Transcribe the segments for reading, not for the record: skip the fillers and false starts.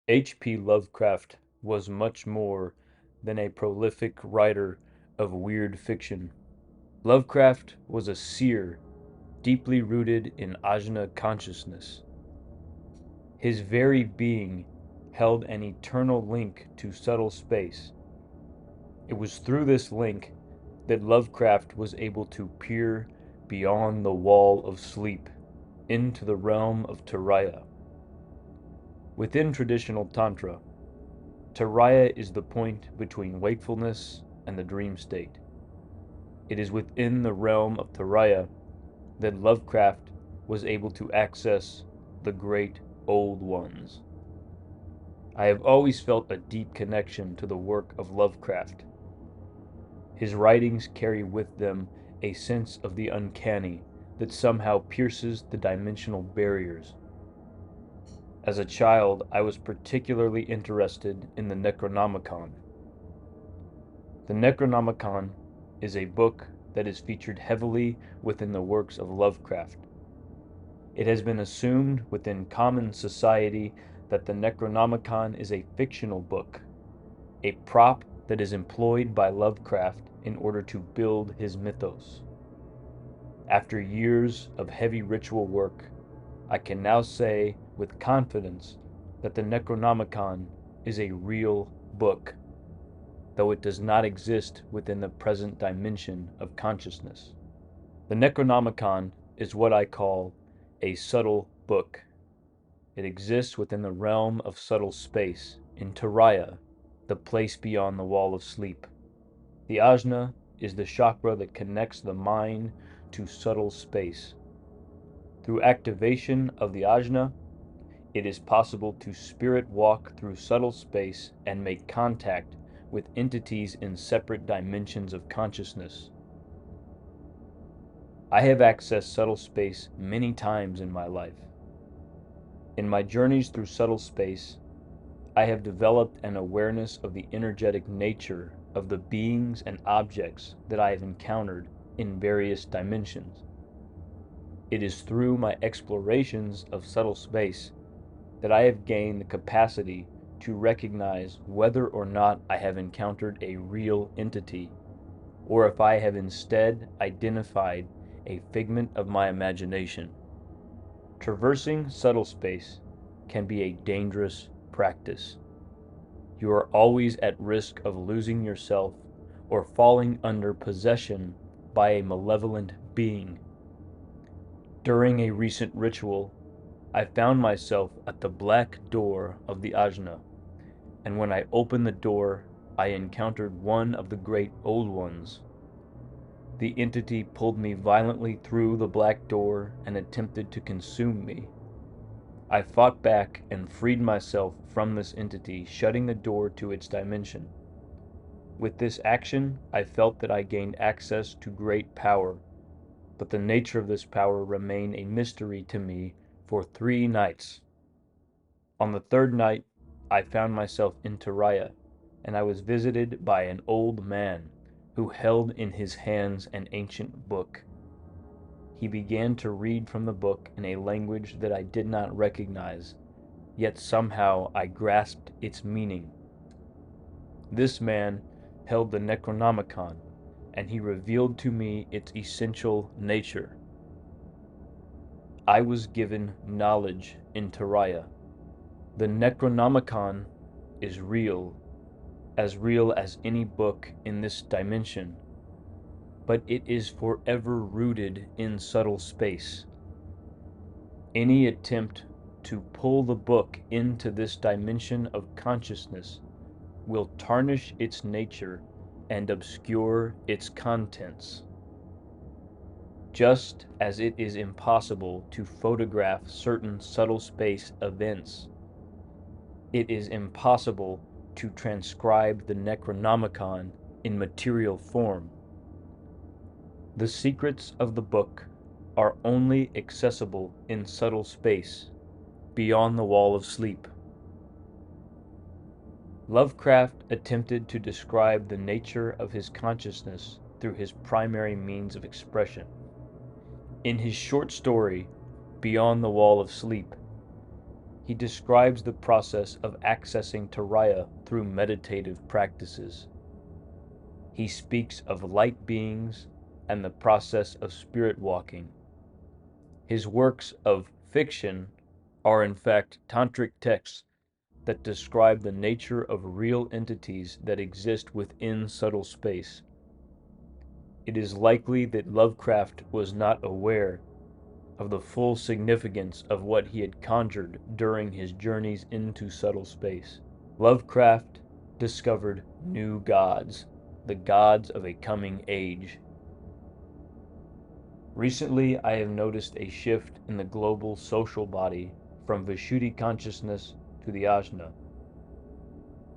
H.P. Lovecraft was much more than a prolific writer of weird fiction. Lovecraft was a seer, deeply rooted in Ajna consciousness. His very being held an eternal link to subtle space. It was through this link that Lovecraft was able to peer beyond the wall of sleep into the realm of Turiya. Within traditional Tantra, Turiya is the point between wakefulness and the dream state. It is within the realm of Turiya that Lovecraft was able to access the great old ones. I have always felt a deep connection to the work of Lovecraft. His writings carry with them a sense of the uncanny that somehow pierces the dimensional barriers. As a child, I was particularly interested in the Necronomicon. The Necronomicon is a book that is featured heavily within the works of Lovecraft. It has been assumed within common society that the Necronomicon is a fictional book, a prop that is employed by Lovecraft in order to build his mythos. After years of heavy ritual work, I can now say with confidence that the Necronomicon is a real book, though it does not exist within the present dimension of consciousness. The Necronomicon is what I call a subtle book. It exists within the realm of subtle space, in Turiya, the place beyond the wall of sleep. The Ajna is the chakra that connects the mind to subtle space. Through activation of the Ajna, it is possible to spirit walk through subtle space and make contact with entities in separate dimensions of consciousness. I have accessed subtle space many times in my life. In my journeys through subtle space, I have developed an awareness of the energetic nature of the beings and objects that I have encountered in various dimensions. It is through my explorations of subtle space that I have gained the capacity to recognize whether or not I have encountered a real entity, or if I have instead identified a figment of my imagination. Traversing subtle space can be a dangerous practice. You are always at risk of losing yourself or falling under possession by a malevolent being. During a recent ritual, I found myself at the black door of the Ajna, and when I opened the door, I encountered one of the great old ones. The entity pulled me violently through the black door and attempted to consume me. I fought back and freed myself from this entity, shutting the door to its dimension. With this action, I felt that I gained access to great power, but the nature of this power remained a mystery to me for 3 nights. On the 3rd night, I found myself in Turiya, and I was visited by an old man who held in his hands an ancient book. He began to read from the book in a language that I did not recognize, yet somehow I grasped its meaning. This man held the Necronomicon, and he revealed to me its essential nature. I was given knowledge in Turiya. The Necronomicon is real as any book in this dimension, but it is forever rooted in subtle space. Any attempt to pull the book into this dimension of consciousness will tarnish its nature and obscure its contents. Just as it is impossible to photograph certain subtle space events, it is impossible to transcribe the Necronomicon in material form. The secrets of the book are only accessible in subtle space, beyond the wall of sleep. Lovecraft attempted to describe the nature of his consciousness through his primary means of expression. In his short story, Beyond the Wall of Sleep, He describes the process of accessing Taraya through meditative practices. He speaks of light beings and the process of spirit walking. His works of fiction are in fact tantric texts that describe the nature of real entities that exist within subtle space. It is likely that Lovecraft was not aware of the full significance of what he had conjured during his journeys into subtle space. Lovecraft discovered new gods, the gods of a coming age. Recently, I have noticed a shift in the global social body from Vishuddhi consciousness to the Ajna.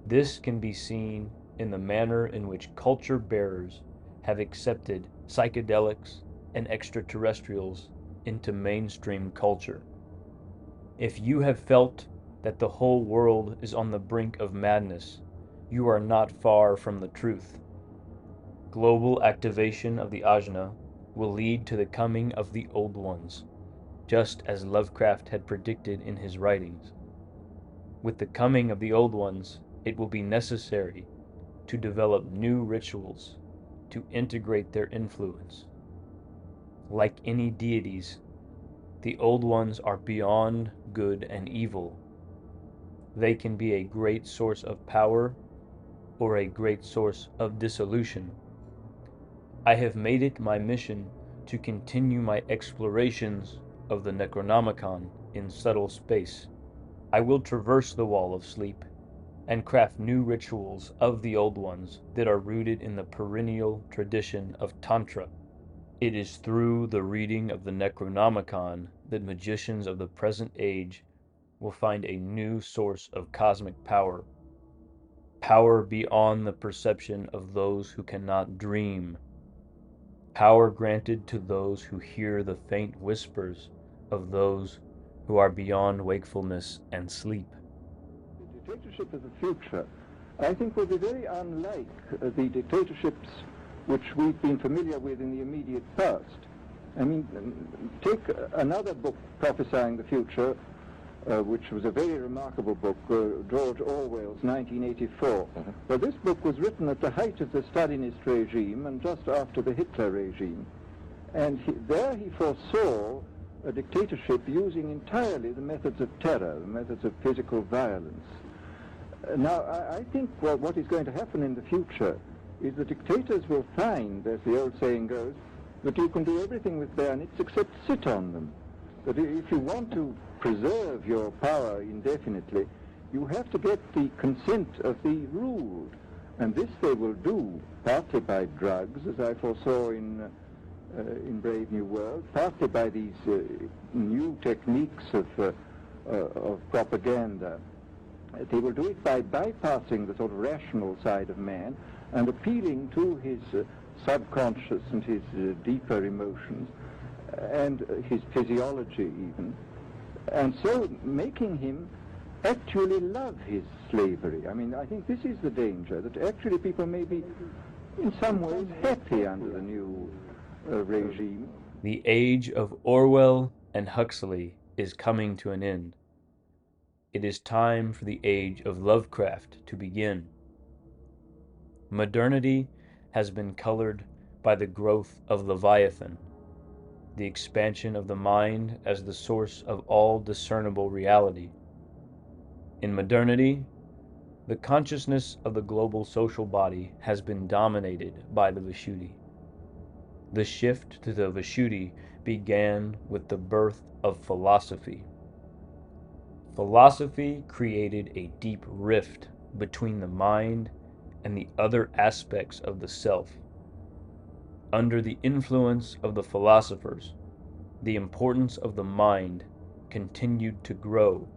This can be seen in the manner in which culture bearers have accepted psychedelics and extraterrestrials into mainstream culture. If you have felt that the whole world is on the brink of madness, you are not far from the truth. Global activation of the Ajna will lead to the coming of the Old Ones, just as Lovecraft had predicted in his writings. With the coming of the Old Ones, it will be necessary to develop new rituals to integrate their influence. Like any deities, the Old Ones are beyond good and evil. They can be a great source of power or a great source of dissolution. I have made it my mission to continue my explorations of the Necronomicon in subtle space. I will traverse the Wall of Sleep and craft new rituals of the Old Ones that are rooted in the perennial tradition of Tantra. It is through the reading of the Necronomicon that magicians of the present age will find a new source of cosmic power, power beyond the perception of those who cannot dream, power granted to those who hear the faint whispers of those who are beyond wakefulness and sleep. The dictatorship of the future, I think, will be very unlike the dictatorships which we've been familiar with in the immediate past. I mean, take another book prophesying the future, which was a very remarkable book, George Orwell's 1984. Well, this book was written at the height of the Stalinist regime and just after the Hitler regime. And there he foresaw a dictatorship using entirely the methods of terror, the methods of physical violence. Now, I think what is going to happen in the future is the dictators will find, as the old saying goes, that you can do everything with bayonets except sit on them. That if you want to preserve your power indefinitely, you have to get the consent of the ruled. And this they will do partly by drugs, as I foresaw in Brave New World, partly by these new techniques of propaganda. They will do it by bypassing the sort of rational side of man and appealing to his subconscious and his deeper emotions and his physiology even, and so making him actually love his slavery. I mean, I think this is the danger, that actually people may be in some ways happy under the new regime. The age of Orwell and Huxley is coming to an end. It is time for the age of Lovecraft to begin. Modernity has been colored by the growth of Leviathan, the expansion of the mind as the source of all discernible reality. In modernity, the consciousness of the global social body has been dominated by the Vishuddhi. The shift to the Vishuddhi began with the birth of philosophy. Philosophy created a deep rift between the mind and the other aspects of the self. Under the influence of the philosophers, the importance of the mind continued to grow,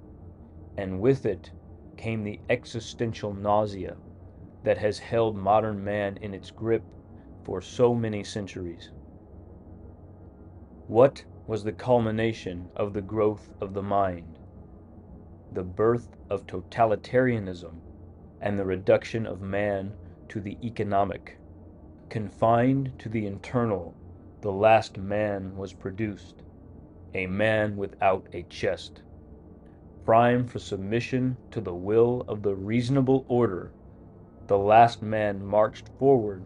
and with it came the existential nausea that has held modern man in its grip for so many centuries. What was the culmination of the growth of the mind? The birth of totalitarianism and the reduction of man to the economic. Confined to the internal, the last man was produced, a man without a chest. Prime for submission to the will of the reasonable order, the last man marched forward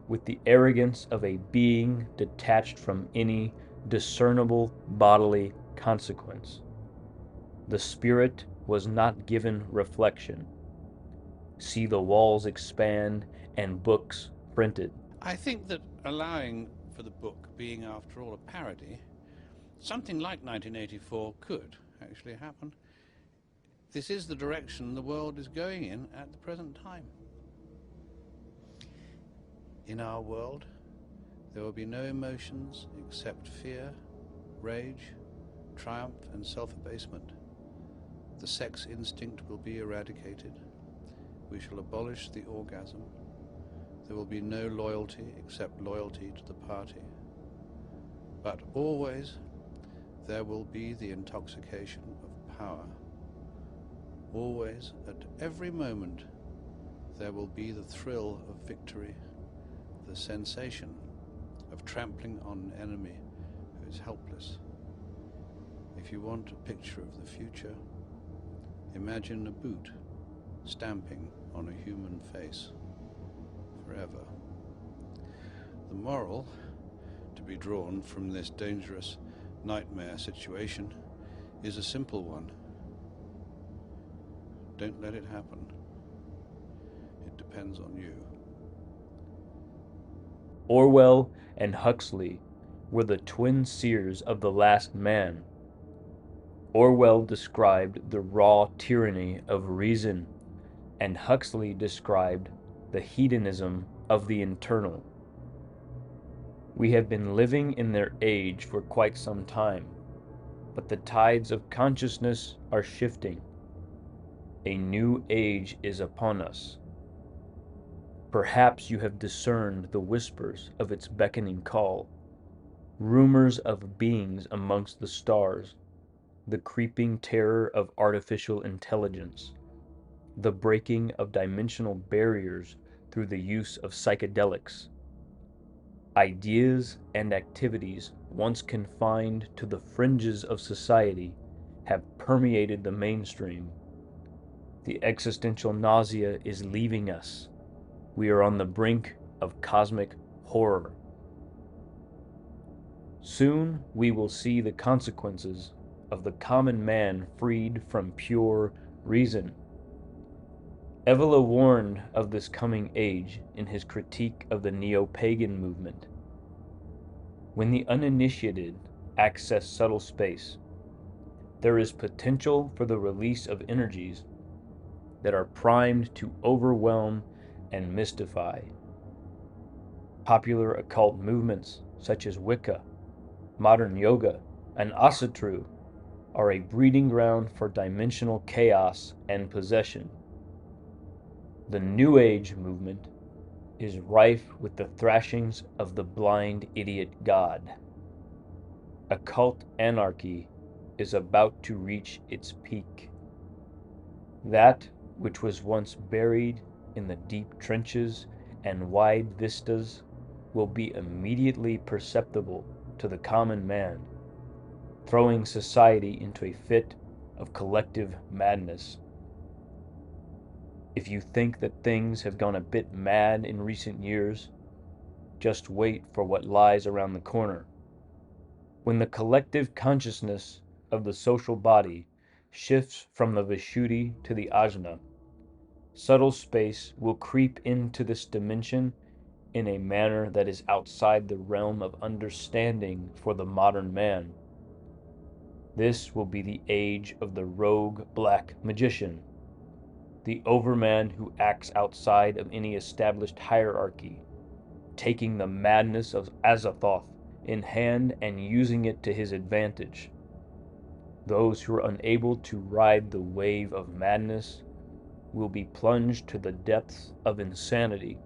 with the arrogance of a being detached from any discernible bodily consequence. The spirit was not given reflection. See the walls expand and books printed. I think that allowing for the book being, after all, a parody, something like 1984 could actually happen. This is the direction the world is going in at the present time. In our world, there will be no emotions except fear, rage, triumph, and self-abasement. The sex instinct will be eradicated. We shall abolish the orgasm. There will be no loyalty except loyalty to the party. But always there will be the intoxication of power. Always, at every moment, there will be the thrill of victory, the sensation of trampling on an enemy who is helpless. If you want a picture of the future, imagine a boot stamping on a human face forever. The moral to be drawn from this dangerous nightmare situation is a simple one. Don't let it happen. It depends on you. Orwell and Huxley were the twin seers of the last man. Orwell described the raw tyranny of reason, and Huxley described the hedonism of the internal. We have been living in their age for quite some time, but the tides of consciousness are shifting. A new age is upon us. Perhaps you have discerned the whispers of its beckoning call, rumors of beings amongst the stars, the creeping terror of artificial intelligence, the breaking of dimensional barriers through the use of psychedelics. Ideas and activities once confined to the fringes of society have permeated the mainstream. The existential nausea is leaving us. We are on the brink of cosmic horror. Soon we will see the consequences of the common man freed from pure reason. Evola warned of this coming age in his critique of the neo-pagan movement. When the uninitiated access subtle space, there is potential for the release of energies that are primed to overwhelm and mystify. Popular occult movements such as Wicca, modern yoga, and Asatru are a breeding ground for dimensional chaos and possession. The New Age movement is rife with the thrashings of the blind idiot god. Occult anarchy is about to reach its peak. That which was once buried in the deep trenches and wide vistas will be immediately perceptible to the common man, throwing society into a fit of collective madness. If you think that things have gone a bit mad in recent years, just wait for what lies around the corner. When the collective consciousness of the social body shifts from the Vishuddhi to the Ajna, subtle space will creep into this dimension in a manner that is outside the realm of understanding for the modern man. This will be the age of the rogue black magician, the overman who acts outside of any established hierarchy, taking the madness of Azathoth in hand and using it to his advantage. Those who are unable to ride the wave of madness will be plunged to the depths of insanity.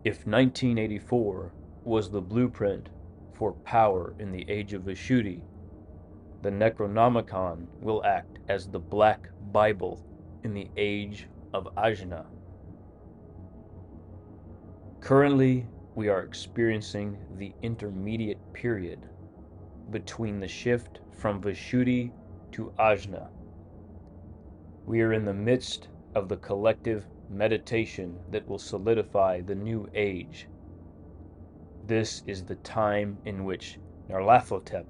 If 1984 was the blueprint for power in the age of Vishuddhi, the Necronomicon will act as the Black Bible in the age of Ajna. Currently, we are experiencing the intermediate period between the shift from Vishuddhi to Ajna. We are in the midst of the collective meditation that will solidify the new age. This is the time in which Nyarlathotep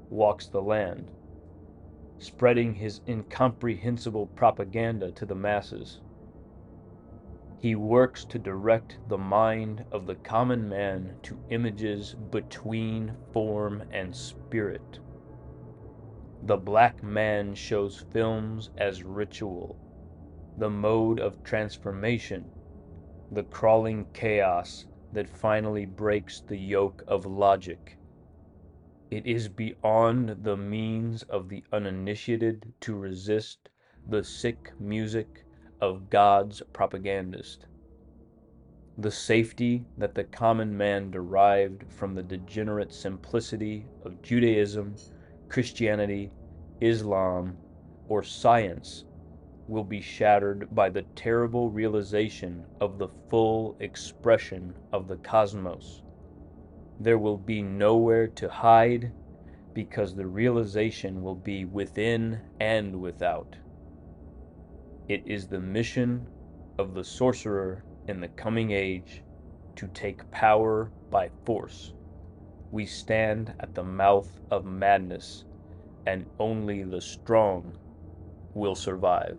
walks the land, spreading his incomprehensible propaganda to the masses. He works to direct the mind of the common man to images between form and spirit. The black man shows films as ritual, the mode of transformation, the crawling chaos that finally breaks the yoke of logic. It is beyond the means of the uninitiated to resist the sick music of God's propagandist. The safety that the common man derived from the degenerate simplicity of Judaism, Christianity, Islam, or science will be shattered by the terrible realization of the full expression of the cosmos. There will be nowhere to hide because the realization will be within and without. It is the mission of the sorcerer in the coming age to take power by force. We stand at the mouth of madness, and only the strong will survive.